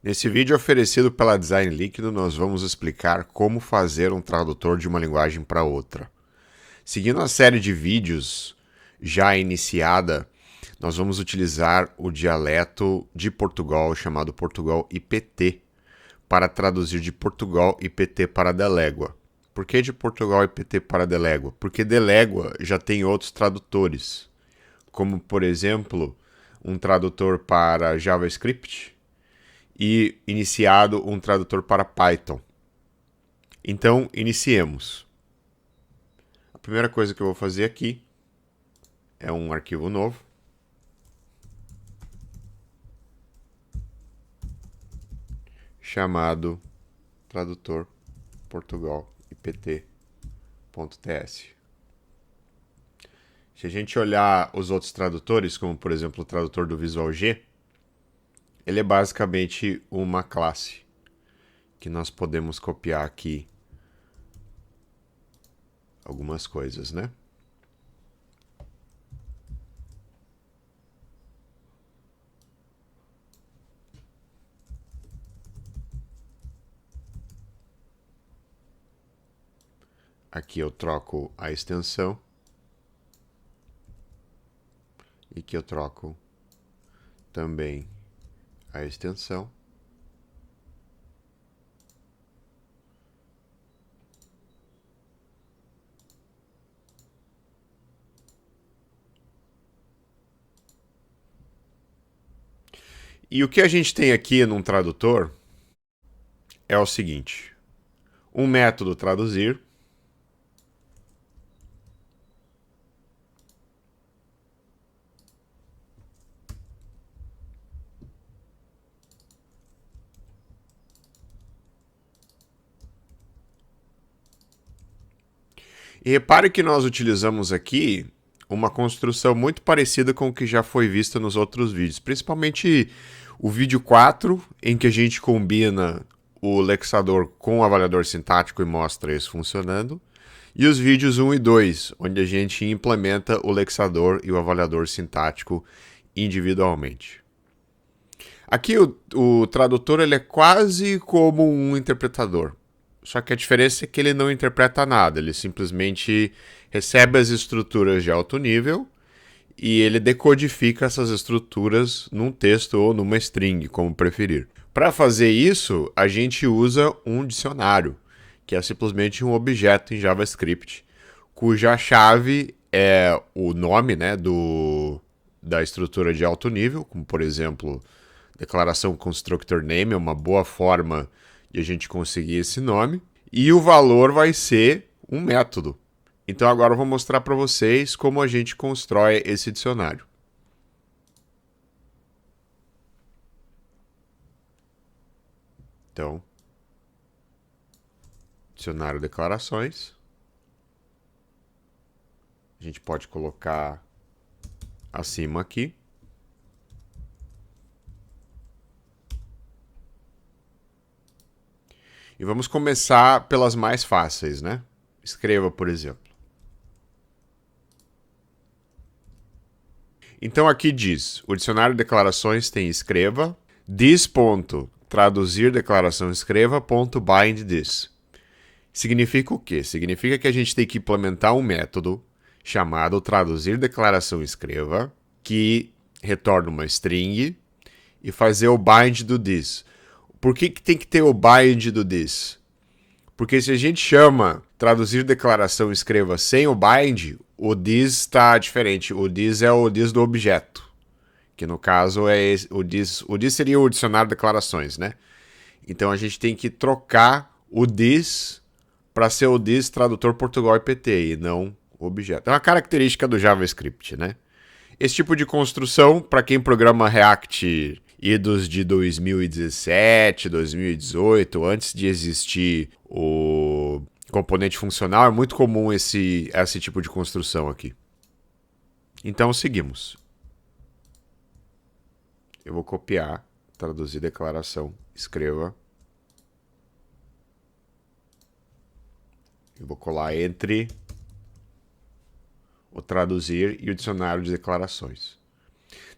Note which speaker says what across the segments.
Speaker 1: Nesse vídeo oferecido pela Design Líquido, nós vamos explicar como fazer um tradutor de uma linguagem para outra. Seguindo a série de vídeos já iniciada, nós vamos utilizar o dialeto de Portugal chamado Portugal IPT para traduzir de Portugal IPT para Delégua. Por que de Portugal IPT para Delégua? Porque Delégua já tem outros tradutores, como por exemplo um tradutor para JavaScript e iniciado um tradutor para Python. Então, iniciemos. A primeira coisa que eu vou fazer aqui é um arquivo novo. Chamado tradutor Portugal IPT.ts. Se a gente olhar os outros tradutores, como por exemplo o tradutor do Visual G, ele é basicamente uma classe que nós podemos copiar aqui algumas coisas, né? Aqui eu troco a extensão e aqui eu troco também a extensão. E o que a gente tem aqui num tradutor é o seguinte: um método traduzir, e repare que nós utilizamos aqui uma construção muito parecida com o que já foi visto nos outros vídeos, principalmente o vídeo 4, em que a gente combina o lexador com o avaliador sintático e mostra isso funcionando, e os vídeos 1 e 2, onde a gente implementa o lexador e o avaliador sintático individualmente. Aqui o tradutor ele é quase como um interpretador. Só que a diferença é que ele não interpreta nada, ele simplesmente recebe as estruturas de alto nível e ele decodifica essas estruturas num texto ou numa string, como preferir. Para fazer isso, a gente usa um dicionário, que é simplesmente um objeto em JavaScript, cuja chave é o nome, né, da estrutura de alto nível, como por exemplo, declaração constructor name é uma boa forma de a gente conseguir esse nome, e o valor vai ser um método. Então agora eu vou mostrar para vocês como a gente constrói esse dicionário. Então, dicionário declarações. A gente pode colocar acima aqui. E vamos começar pelas mais fáceis, né? Escreva, por exemplo. Então aqui diz, o dicionário de declarações tem escreva, this ponto, traduzir declaração escreva, ponto bind this. Significa o quê? Significa que a gente tem que implementar um método chamado traduzir declaração escreva, que retorna uma string e fazer o bind do this. Por que tem que ter o bind do this? Porque se a gente chama traduzir declaração escreva sem o bind, o this está diferente. O this é o this do objeto, que no caso é esse, o this seria o dicionário de declarações, né? Então a gente tem que trocar o this para ser o this tradutor Portugal IPT e não o objeto. É uma característica do JavaScript, né? Esse tipo de construção, para quem programa React idos de 2017, 2018, antes de existir o componente funcional, é muito comum esse tipo de construção aqui. Então, seguimos. Eu vou copiar, traduzir declaração, escreva. Eu vou colar entre o traduzir e o dicionário de declarações.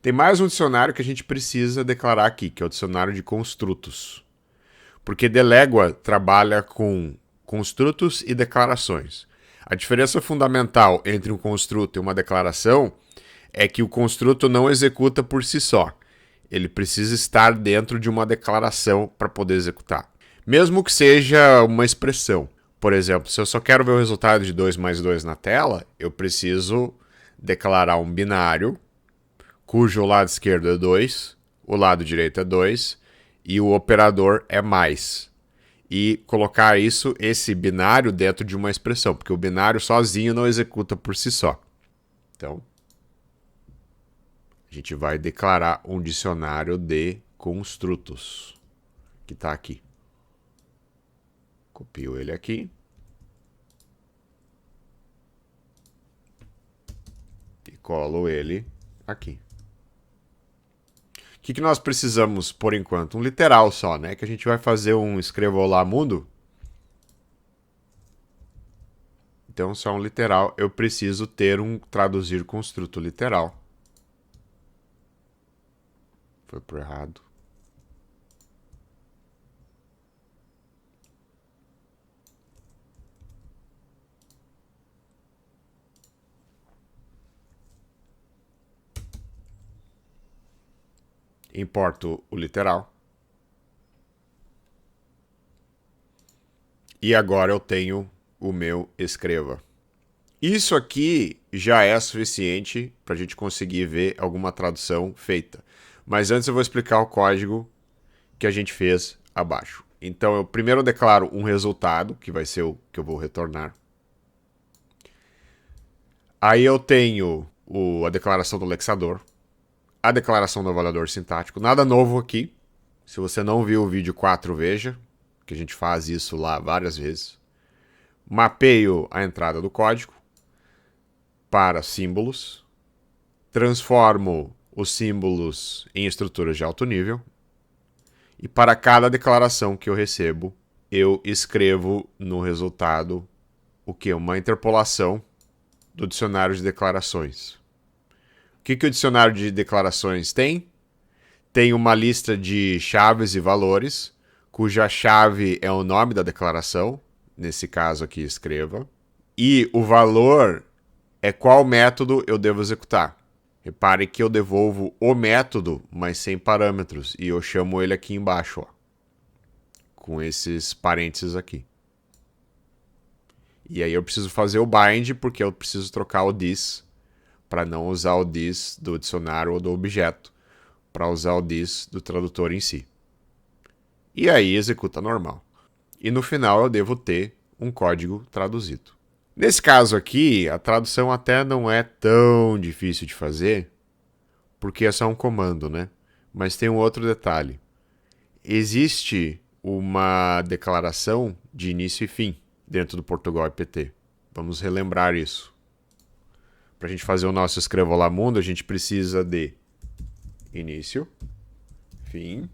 Speaker 1: Tem mais um dicionário que a gente precisa declarar aqui, que é o dicionário de construtos. Porque Delégua trabalha com construtos e declarações. A diferença fundamental entre um construto e uma declaração é que o construto não executa por si só. Ele precisa estar dentro de uma declaração para poder executar. Mesmo que seja uma expressão. Por exemplo, se eu só quero ver o resultado de 2 mais 2 na tela, eu preciso declarar um binário cujo lado esquerdo é 2, o lado direito é 2 e o operador é mais. E colocar esse binário dentro de uma expressão, porque o binário sozinho não executa por si só. Então, a gente vai declarar um dicionário de construtos, que está aqui. Copio ele aqui. E colo ele aqui. O que nós precisamos, por enquanto? Um literal só, né? Que a gente vai fazer um escreva olá mundo. Então, só um literal. Eu preciso ter um traduzir construto literal. Foi por errado. Importo o literal. E agora eu tenho o meu escreva. Isso aqui já é suficiente para a gente conseguir ver alguma tradução feita. Mas antes eu vou explicar o código que a gente fez abaixo. Então eu primeiro declaro um resultado, que vai ser o que eu vou retornar. Aí eu tenho a declaração do lexador, a declaração do avaliador sintático. Nada novo aqui. Se você não viu o vídeo 4, veja, que a gente faz isso lá várias vezes. Mapeio a entrada do código para símbolos. Transformo os símbolos em estruturas de alto nível. E para cada declaração que eu recebo, eu escrevo no resultado o que? Uma interpolação do dicionário de declarações. O que o dicionário de declarações tem? Tem uma lista de chaves e valores, cuja chave é o nome da declaração, nesse caso aqui escreva, e o valor é qual método eu devo executar. Repare que eu devolvo o método, mas sem parâmetros, e eu chamo ele aqui embaixo, ó, com esses parênteses aqui. E aí eu preciso fazer o bind, porque eu preciso trocar o this, para não usar o this do dicionário ou do objeto, para usar o this do tradutor em si. E aí executa normal. E no final eu devo ter um código traduzido. Nesse caso aqui, a tradução até não é tão difícil de fazer, porque é só um comando, né? Mas tem um outro detalhe. Existe uma declaração de início e fim dentro do Portugal EPT. Vamos relembrar isso. Para a gente fazer o nosso escreva olá mundo, a gente precisa de início, fim.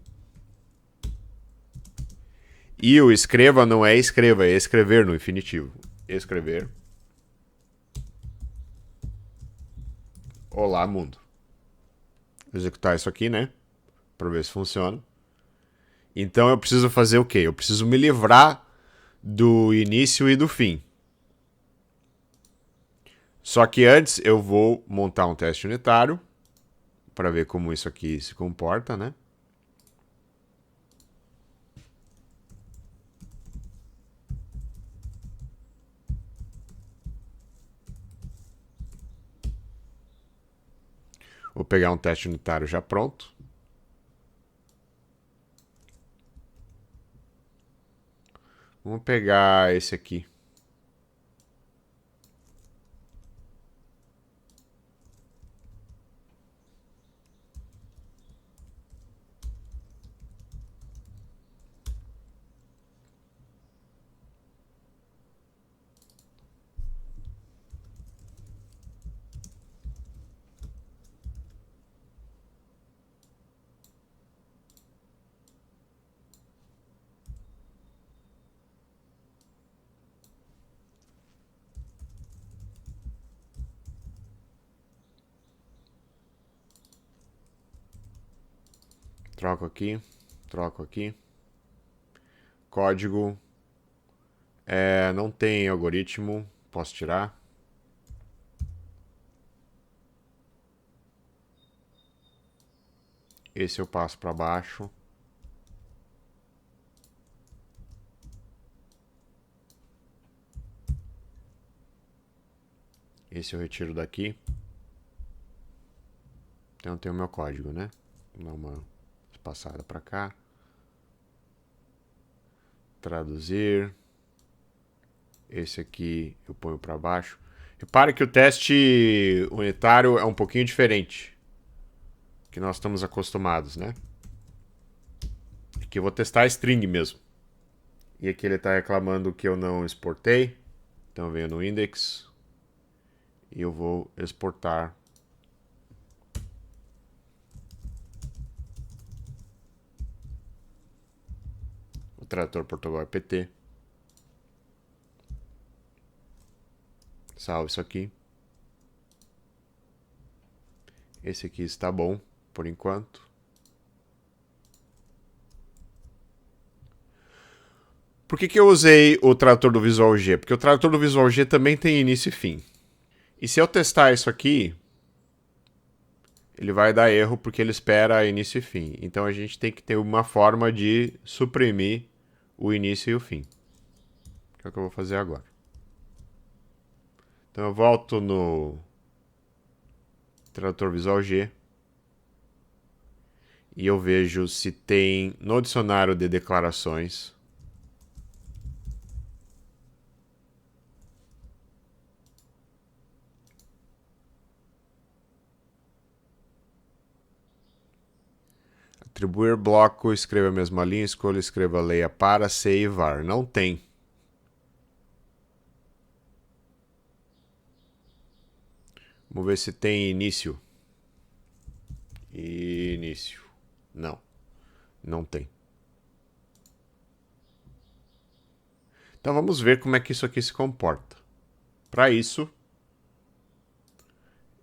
Speaker 1: E o escreva não é escreva, é escrever no infinitivo. Escrever. Olá, mundo. Vou executar isso aqui, né? Para ver se funciona. Então eu preciso fazer o quê? Eu preciso me livrar do início e do fim. Só que antes eu vou montar um teste unitário para ver como isso aqui se comporta, né? Vou pegar um teste unitário já pronto. Vamos pegar esse aqui. Troco aqui, troco aqui. Código. Não tem algoritmo, posso tirar. Esse eu passo para baixo. Esse eu retiro daqui. Então tem o meu código, né? Vou dar uma passada para cá. Traduzir. Esse aqui eu ponho para baixo. Repare que o teste unitário é um pouquinho diferente que nós estamos acostumados, né? Aqui eu vou testar a string mesmo. E aqui ele está reclamando que eu não exportei. Então eu venho no index e eu vou exportar. O tradutor Portugal EPT. Salvo isso aqui. Esse aqui está bom por enquanto. Por que eu usei o tradutor do Visual G? Porque o tradutor do Visual G também tem início e fim. E se eu testar isso aqui, ele vai dar erro porque ele espera início e fim. Então a gente tem que ter uma forma de suprimir o início e o fim. Que é o que eu vou fazer agora. Então eu volto no tradutor Visual G e eu vejo se tem no dicionário de declarações atribuir bloco, escreva a mesma linha, escolha, escreva, leia para, sei e var. Não tem. Vamos ver se tem início. Início. Não. Não tem. Então vamos ver como é que isso aqui se comporta. Para isso,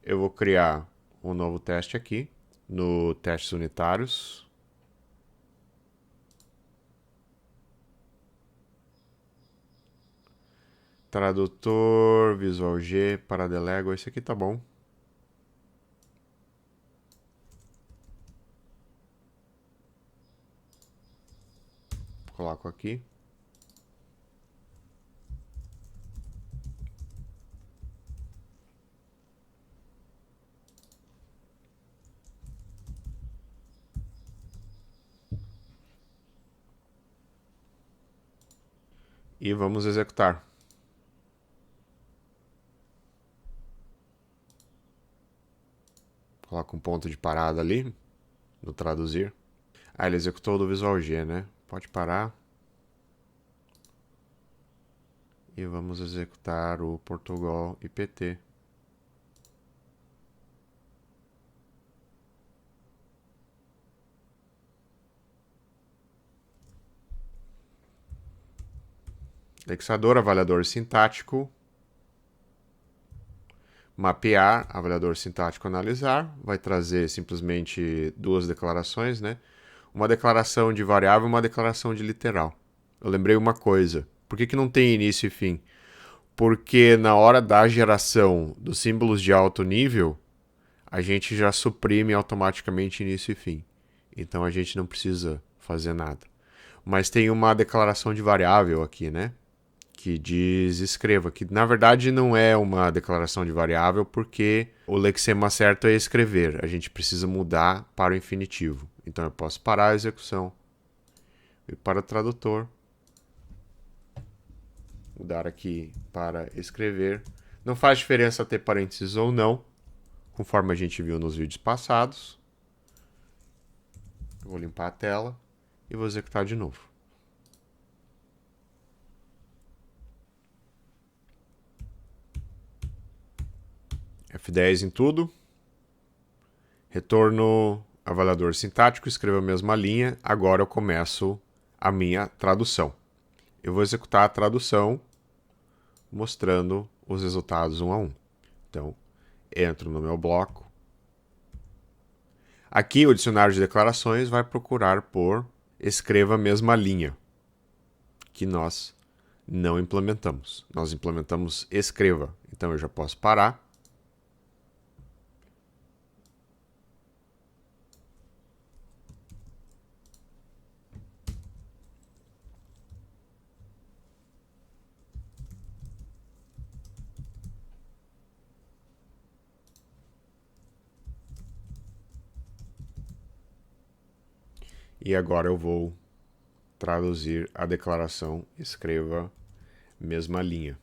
Speaker 1: eu vou criar um novo teste aqui, no testes unitários. Tradutor, Visual G, Paradelego, esse aqui tá bom. Coloco aqui. E vamos executar. Coloca um ponto de parada ali, no traduzir. Ah, ele executou do Visual G, né? Pode parar. E vamos executar o Portugal IPT. Indexador, avaliador sintático. Mapear, avaliador sintático, analisar. Vai trazer simplesmente duas declarações, né? Uma declaração de variável e uma declaração de literal. Eu lembrei uma coisa. Por que não tem início e fim? Porque na hora da geração dos símbolos de alto nível, a gente já suprime automaticamente início e fim. Então a gente não precisa fazer nada. Mas tem uma declaração de variável aqui, né? Que diz escreva, que na verdade não é uma declaração de variável, porque o lexema certo é escrever. A gente precisa mudar para o infinitivo. Então eu posso parar a execução, ir para o tradutor, mudar aqui para escrever. Não faz diferença ter parênteses ou não, conforme a gente viu nos vídeos passados. Eu vou limpar a tela e vou executar de novo. F10 em tudo. Retorno avaliador sintático, escrevo a mesma linha. Agora eu começo a minha tradução. Eu vou executar a tradução mostrando os resultados um a um. Então, entro no meu bloco. Aqui o dicionário de declarações vai procurar por escreva a mesma linha, que nós não implementamos. Nós implementamos escreva. Então eu já posso parar. E agora eu vou traduzir a declaração escreva mesma linha.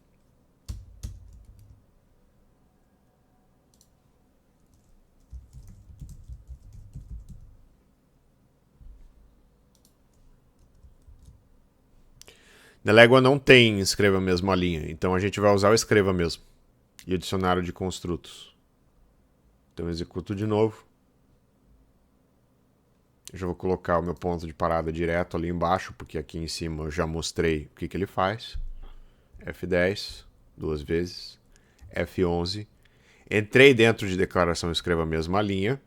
Speaker 1: Na Légua não tem escreva a mesma linha, então a gente vai usar o escreva mesmo e o dicionário de construtos. Então eu executo de novo. Eu já vou colocar o meu ponto de parada direto ali embaixo, porque aqui em cima eu já mostrei o que ele faz. F10, duas vezes. F11. Entrei dentro de declaração escreva a mesma linha.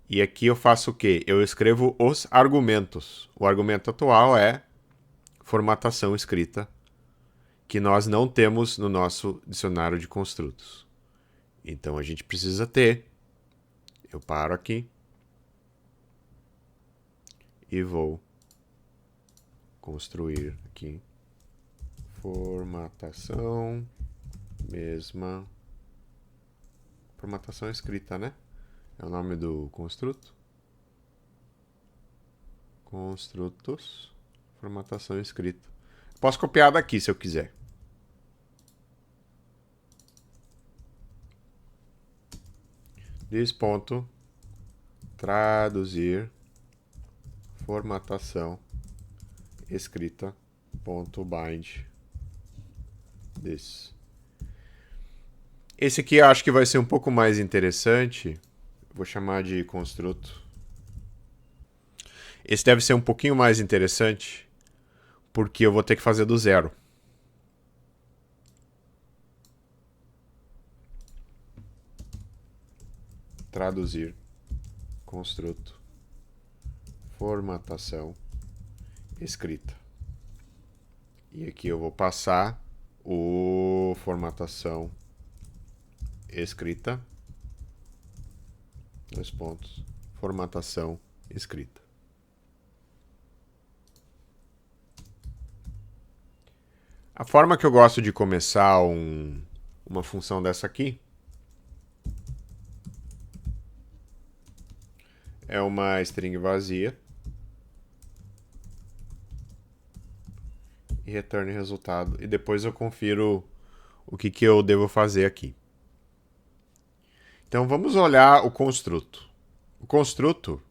Speaker 1: E aqui eu faço o quê? Eu escrevo os argumentos. O argumento atual é formatação escrita, que nós não temos no nosso dicionário de construtos. Então a gente precisa ter. Eu paro aqui e vou construir aqui formatação mesma. Formatação escrita, né? É o nome do construto. Construtos. Formatação escrita. Posso copiar daqui se eu quiser. Ponto traduzir formatação escrita ponto bind this. Esse aqui eu acho que vai ser um pouco mais interessante. Vou chamar de construto. Esse deve ser um pouquinho mais interessante, porque eu vou ter que fazer do zero. Traduzir construto formatação escrita. E aqui eu vou passar o formatação escrita, dois pontos, formatação escrita. A forma que eu gosto de começar uma função dessa aqui é uma string vazia e retorne resultado. E depois eu confiro o que eu devo fazer aqui. Então vamos olhar o construto. O construto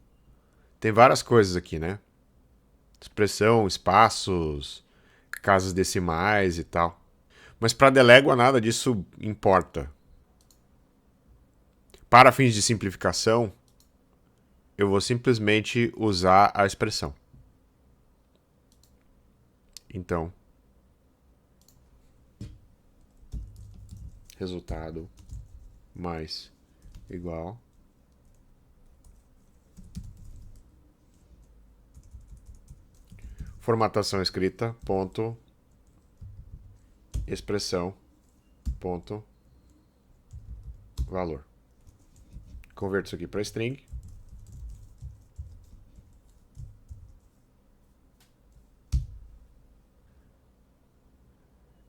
Speaker 1: tem várias coisas aqui, né? Expressão, espaços, casas decimais e tal. Mas para Delégua nada disso importa. Para fins de simplificação, eu vou simplesmente usar a expressão. Então, resultado mais igual formatação escrita ponto expressão ponto valor. Converto isso aqui para string.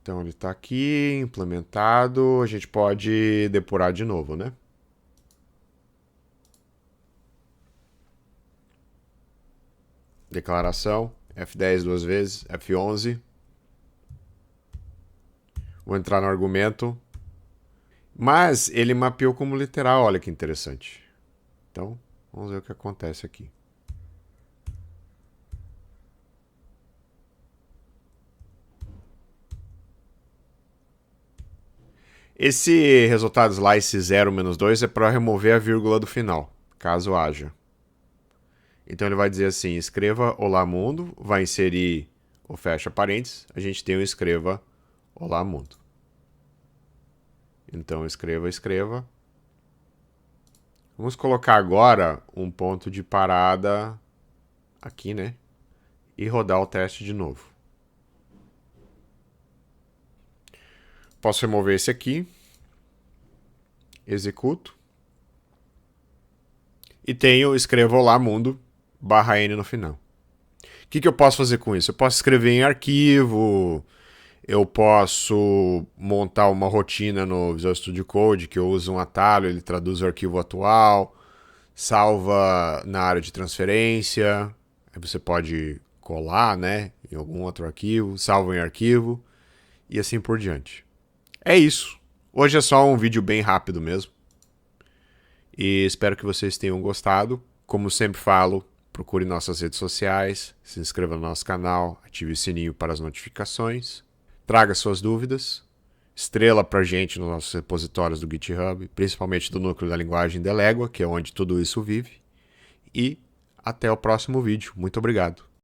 Speaker 1: Então ele está aqui, implementado. A gente pode depurar de novo, né? Declaração, F10 duas vezes, F11. Vou entrar no argumento. Mas ele mapeou como literal, olha que interessante. Então, vamos ver o que acontece aqui. Esse resultado slice 0 menos 2 é para remover a vírgula do final, caso haja. Então ele vai dizer assim, escreva olá mundo, vai inserir o fecha parênteses, a gente tem o escreva olá mundo. Então escreva, Vamos colocar agora um ponto de parada aqui, né? E rodar o teste de novo. Posso remover esse aqui. Executo. E escrevo olá mundo /n no final. O que eu posso fazer com isso? Eu posso escrever em arquivo, eu posso montar uma rotina no Visual Studio Code, que eu uso um atalho, ele traduz o arquivo atual, salva na área de transferência, aí você pode colar, né, em algum outro arquivo, salva em arquivo, e assim por diante. É isso. Hoje é só um vídeo bem rápido mesmo. E espero que vocês tenham gostado. Como sempre falo, procure nossas redes sociais, se inscreva no nosso canal, ative o sininho para as notificações, traga suas dúvidas, estrela pra gente nos nossos repositórios do GitHub, principalmente do núcleo da linguagem Delégua, que é onde tudo isso vive. E até o próximo vídeo. Muito obrigado.